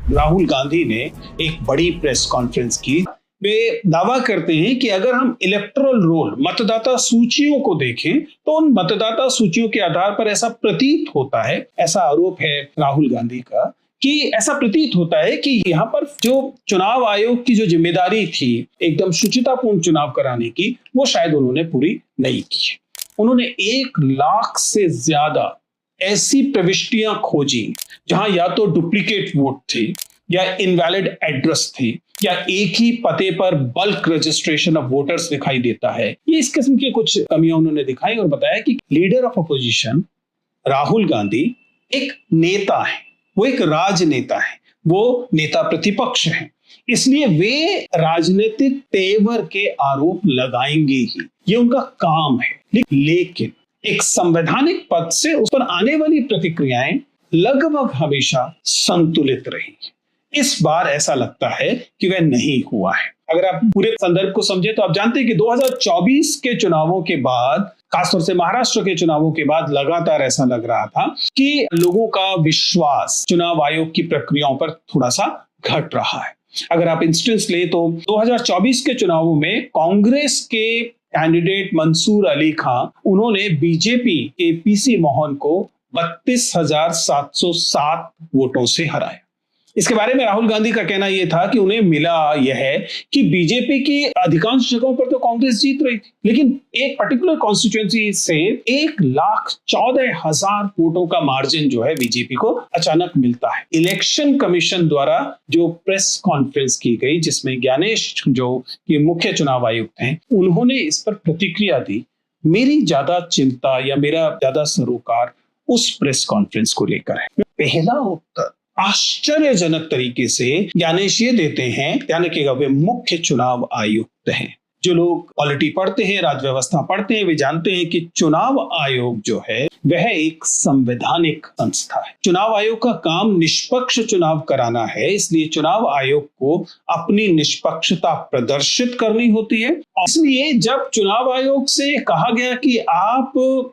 राहुल गांधी ने एक बड़ी प्रेस कॉन्फ्रेंस की। वे दावा करते हैं कि अगर हम इलेक्टोरल रोल मतदाता सूचियों को देखें तो उन मतदाता सूचियों के आधार पर ऐसा प्रतीत होता है, ऐसा आरोप है राहुल गांधी का, कि ऐसा प्रतीत होता है कि यहाँ पर जो चुनाव आयोग की जो जिम्मेदारी थी एकदम शुचितापूर्ण चुनाव कराने की, वो शायद उन्होंने पूरी नहीं की। उन्होंने 1 लाख से ज्यादा ऐसी प्रविष्टियां खोजी जहां या तो डुप्लीकेट वोट थे या इनवैलिड एड्रेस थे या एक ही पते पर बल्क रजिस्ट्रेशन ऑफ वोटर्स दिखाई देता है। ये इस किस्म की कुछ कमियां उन्होंने दिखाई और बताया कि leader of opposition Rahul Gandhi एक नेता है, वो एक राजनेता है, वो नेता प्रतिपक्ष है, इसलिए वे राजनीतिक तेवर के आरोप लगाएंगे ही, ये उनका काम है। लेकिन एक संवैधानिक पद से उस पर आने वाली प्रतिक्रियाएं लगभग हमेशा संतुलित रही। इस बार ऐसा लगता है कि वह नहीं हुआ है। अगर आप पूरे संदर्भ को समझे तो आप जानते हैं कि 2024 के चुनावों के बाद, खासतौर से महाराष्ट्र के चुनावों के बाद, लगातार ऐसा लग रहा था कि लोगों का विश्वास चुनाव आयोग की प्रक्रियाओं पर थोड़ा सा घट रहा है। अगर आप इंस्टेंस ले तो 2024 के चुनावों में कांग्रेस के कैंडिडेट मंसूर अली खां, उन्होंने बीजेपी के पीसी मोहन को 32,707 वोटों से हराया। इसके बारे में राहुल गांधी का कहना यह था कि उन्हें मिला यह है कि बीजेपी की अधिकांश जगहों पर तो कांग्रेस जीत रही थी, लेकिन एक पर्टिकुलर कॉन्स्टिट्यूएंसी से 1,14,000 वोटों का मार्जिन जो है बीजेपी को अचानक मिलता है। इलेक्शन कमीशन द्वारा जो प्रेस कॉन्फ्रेंस की गई, जिसमें ज्ञानेश जो कि मुख्य चुनाव आयुक्त हैं, उन्होंने इस पर प्रतिक्रिया दी। मेरी ज्यादा चिंता या मेरा ज्यादा सरोकार उस प्रेस कॉन्फ्रेंस को लेकर है। पहला उत्तर आश्चर्यजनक तरीके से ज्ञानेश ये देते हैं, ध्यान रखिएगा, वे मुख्य चुनाव आयुक्त हैं। जो लोग पॉलिटी पढ़ते हैं, राज्य व्यवस्था पढ़ते हैं, वे जानते हैं कि चुनाव आयोग जो है वह एक संवैधानिक संस्था है। चुनाव आयोग का काम निष्पक्ष चुनाव कराना है, इसलिए चुनाव आयोग को अपनी निष्पक्षता प्रदर्शित करनी होती है। इसलिए जब चुनाव आयोग से कहा गया कि आप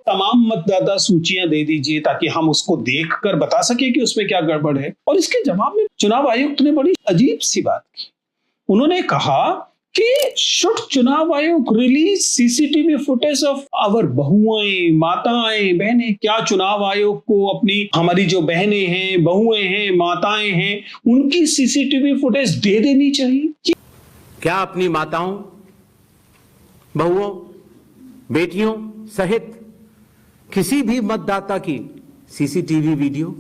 तमाम मतदाता सूचियां दे दीजिए ताकि हम उसको देखकर बता सके कि उसमें क्या गड़बड़ है, और इसके जवाब में चुनाव आयुक्त ने बड़ी अजीब सी बात की। उन्होंने कहा कि शुड चुनाव आयोग release CCTV footage of our बहुएं, माताएं, बहनें? क्या चुनाव आयोग को अपनी, हमारी जो बहनें हैं, बहुएं हैं, माताएं हैं, उनकी सीसीटीवी फुटेज दे देनी चाहिए? क्या अपनी माताओं, बहुओं, बेटियों सहित किसी भी मतदाता की सीसीटीवी वीडियो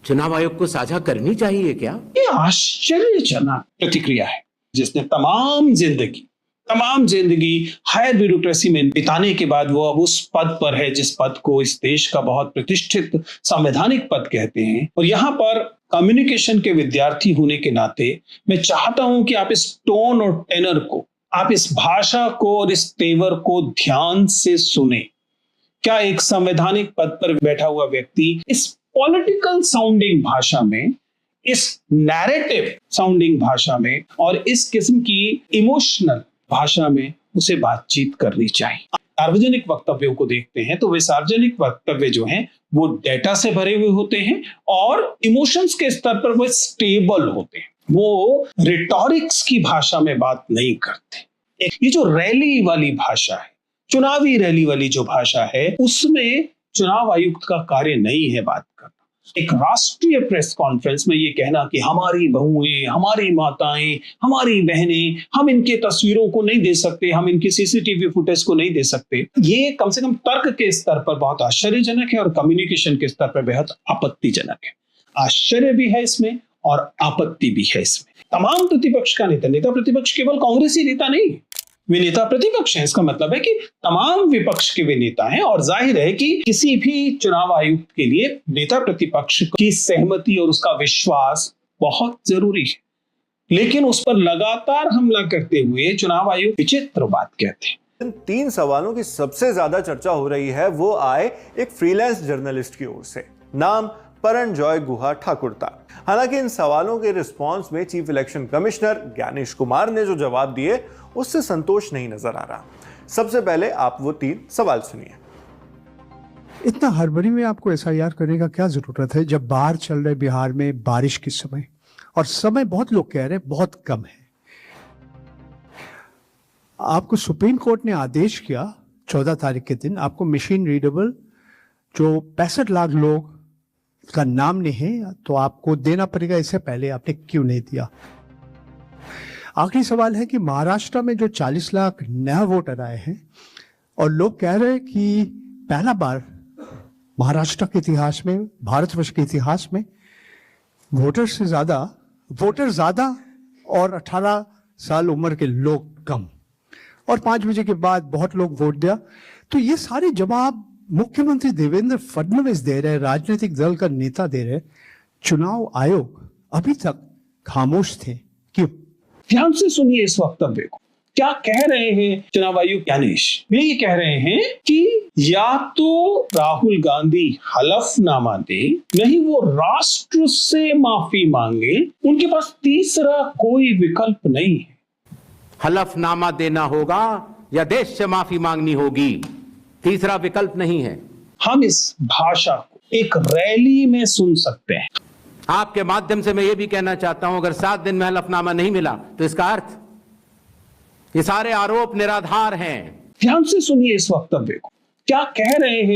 चुनाव आयोग को साझा करनी चाहिए क्या? ये आश्चर्यजनक प्रतिक्रिया है, जिसने तमाम जिंदगी हायर ब्यूरोक्रेसी में बिताने के बाद वो अब उस पद पर है जिस पद को इस देश का बहुत प्रतिष्ठित संवैधानिक पद कहते हैं। और यहाँ पर कम्युनिकेशन के विद्यार्थी होने के नाते मैं चाहता हूं कि आप इस टोन और टेनर को, आप इस भाषा को और इस तेवर को ध्यान से सुने। क्या एक संवैधानिक पद पर बैठा हुआ व्यक्ति इस पॉलिटिकल साउंडिंग भाषा में, इस नैरेटिव साउंडिंग भाषा में और इस किस्म की इमोशनल भाषा में उसे बातचीत करनी चाहिए? सार्वजनिक वक्तव्यों को देखते हैं तो वे सार्वजनिक वक्तव्य जो हैं वो डेटा से भरे हुए होते हैं और इमोशंस के स्तर पर वो स्टेबल होते हैं। वो रिटोरिक्स की भाषा में बात नहीं करते। ये जो रैली वाली भाषा है, चुनावी रैली वाली जो भाषा है, उसमें चुनाव आयुक्त का कार्य नहीं है बात करना। एक राष्ट्रीय प्रेस कॉन्फ्रेंस में ये कहना कि हमारी बहुएं, हमारी माताएं, हमारी बहनें, हम इनके तस्वीरों को नहीं दे सकते, हम इनकी सीसीटीवी फुटेज को नहीं दे सकते, ये कम से कम तर्क के स्तर पर बहुत आश्चर्यजनक है और कम्युनिकेशन के स्तर पर बेहद आपत्तिजनक है। आश्चर्य भी है इसमें और आपत्ति भी है इसमें। तमाम प्रतिपक्ष का नेता प्रतिपक्ष केवल कांग्रेसी नेता नहीं, वे नेता प्रतिपक्ष हैं। इसका मतलब है कि तमाम विपक्ष के वे नेता हैं और जाहिर है कि किसी भी चुनाव आयुक्त के लिए नेता प्रतिपक्ष की सहमति और उसका विश्वास बहुत जरूरी है। लेकिन उस पर लगातार हमला करते हुए चुनाव आयोग विचित्र बात कहते हैं। इन 3 सवालों की सबसे ज्यादा चर्चा हो रही है वो आए एक फ्रीलांस जर्नलिस्ट की ओर से, नाम परनजॉय गुहा ठाकुरता। हालांकि इन सवालों के रिस्पांस में chief election commissioner Gyanesh Kumar ने जो जवाब दिए उससे संतोष नहीं नजर आ रहा। सबसे पहले आप वो 3 सवाल सुनिए। इतना हड़बड़ी में आपको एसआईआर करने का क्या जरूरत है जब बाढ़ चल रहे बिहार में, बारिश के समय, और समय बहुत लोग कह रहे हैं बहुत कम है। आपको सुप्रीम कोर्ट ने आदेश किया 14 तारीख के दिन, आपको मशीन रीडेबल जो 65 लाख लोग का नाम नहीं है तो आपको देना पड़ेगा, इससे पहले आपने क्यों नहीं दिया? आखिरी सवाल है कि महाराष्ट्र में जो 40 लाख नया वोटर आए हैं और लोग कह रहे हैं कि पहला बार महाराष्ट्र के इतिहास में, भारतवर्ष के इतिहास में वोटर ज्यादा और 18 साल उम्र के लोग कम, और 5 बजे के बाद बहुत लोग वोट दिया। तो ये सारे जवाब मुख्यमंत्री देवेंद्र फडणवीस दे रहे, राजनीतिक दल का नेता दे रहे, चुनाव आयोग अभी तक खामोश थे, क्यों? ध्यान से सुनिए इस वक्तव्य को। क्या कह रहे हैं चुनाव आयुक्त ज्ञानेश? वे ये कह रहे हैं कि या तो राहुल गांधी हलफनामा दे, नहीं वो राष्ट्र से माफी मांगे, उनके पास तीसरा कोई विकल्प नहीं है। हलफनामा देना होगा या देश से माफी मांगनी होगी, तीसरा विकल्प नहीं है। हम इस भाषा को एक रैली में सुन सकते हैं। आपके माध्यम से मैं ये भी कहना चाहता हूं, अगर 7 दिन में हलफनामा नहीं मिला तो इसका अर्थ ये सारे आरोप निराधार हैं। ध्यान से सुनिए इस वक्तव्य को। क्या कह रहे हैं